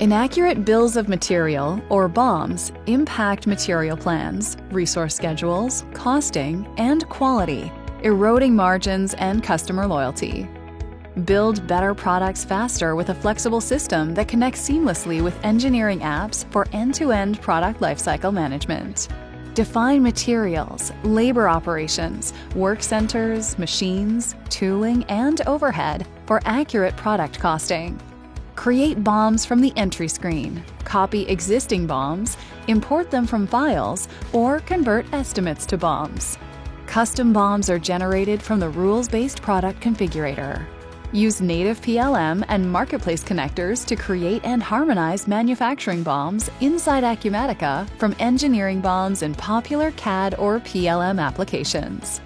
Inaccurate bills of material, or BOMs, impact material plans, resource schedules, costing, and quality, eroding margins and customer loyalty. Build better products faster with a flexible system that connects seamlessly with engineering apps for end-to-end product lifecycle management. Define materials, labor operations, work centers, machines, tooling, and overhead for accurate product costing. Create BOMs from the entry screen, copy existing BOMs, import them from files, or convert estimates to BOMs. Custom BOMs are generated from the rules-based product configurator. Use native PLM and marketplace connectors to create and harmonize manufacturing BOMs inside Acumatica from engineering BOMs in popular CAD or PLM applications.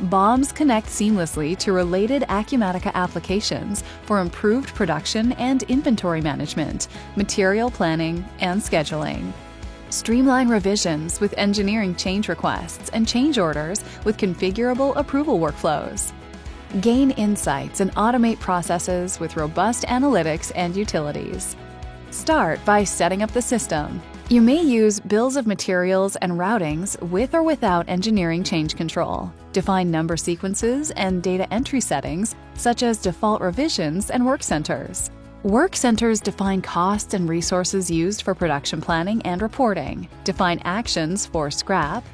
BOMs connect seamlessly to related Acumatica applications for improved production and inventory management, material planning, and scheduling. Streamline revisions with engineering change requests and change orders with configurable approval workflows. Gain insights and automate processes with robust analytics and utilities. Start by setting up the system. You may use bills of materials and routings with or without engineering change control. Define number sequences and data entry settings, such as default revisions and work centers. Work centers define costs and resources used for production planning and reporting. Define actions for scrap.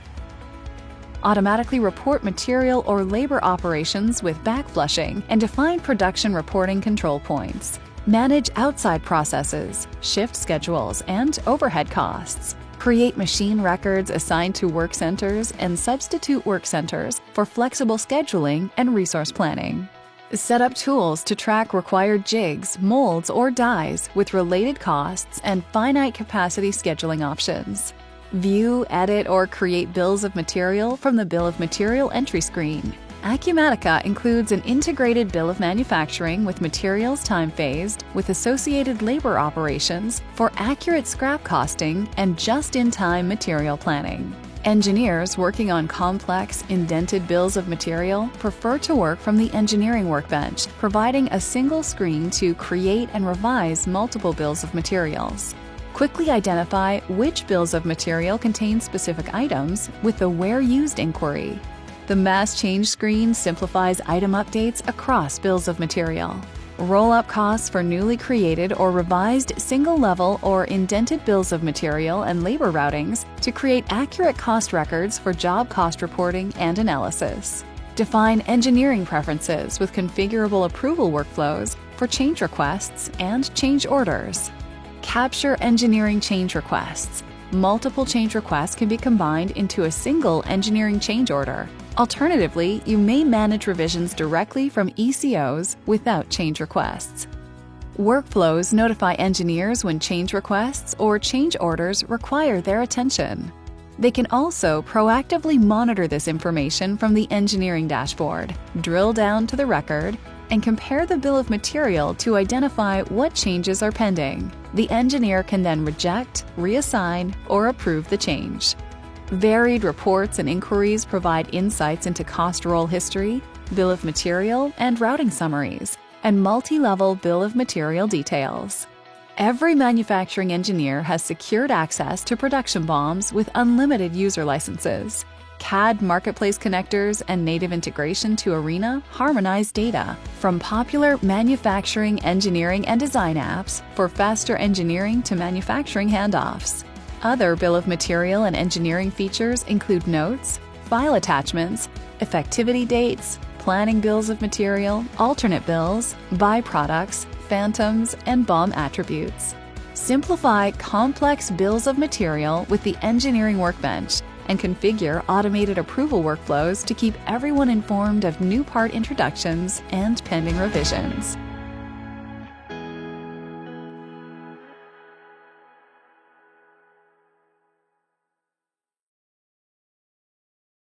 Automatically report material or labor operations with backflushing and define production reporting control points. Manage outside processes, shift schedules, and overhead costs. Create machine records assigned to work centers and substitute work centers for flexible scheduling and resource planning. Set up tools to track required jigs, molds, or dies with related costs and finite capacity scheduling options. View, edit, or create bills of material from the Bill of Material entry screen. Acumatica includes an integrated bill of manufacturing with materials time-phased with associated labor operations for accurate scrap costing and just-in-time material planning. Engineers working on complex, indented bills of material prefer to work from the engineering workbench, providing a single screen to create and revise multiple bills of materials. Quickly identify which bills of material contain specific items with the Where Used inquiry. The Mass Change screen simplifies item updates across bills of material. Roll-up costs for newly created or revised single-level or indented bills of material and labor routings to create accurate cost records for job cost reporting and analysis. Define engineering preferences with configurable approval workflows for change requests and change orders. Capture engineering change requests. Multiple change requests can be combined into a single engineering change order. Alternatively, you may manage revisions directly from ECOs without change requests. Workflows notify engineers when change requests or change orders require their attention. They can also proactively monitor this information from the engineering dashboard, drill down to the record, and compare the bill of material to identify what changes are pending. The engineer can then reject, reassign, or approve the change. Varied reports and inquiries provide insights into cost roll history, bill of material and routing summaries, and multi-level bill of material details. Every manufacturing engineer has secured access to production BOMs with unlimited user licenses. CAD marketplace connectors and native integration to Arena harmonize data from popular manufacturing, engineering, and design apps for faster engineering to manufacturing handoffs. Other bill of material and engineering features include notes, file attachments, effectivity dates, planning bills of material, alternate bills, byproducts, phantoms, and BOM attributes. Simplify complex bills of material with the engineering workbench and configure automated approval workflows to keep everyone informed of new part introductions and pending revisions.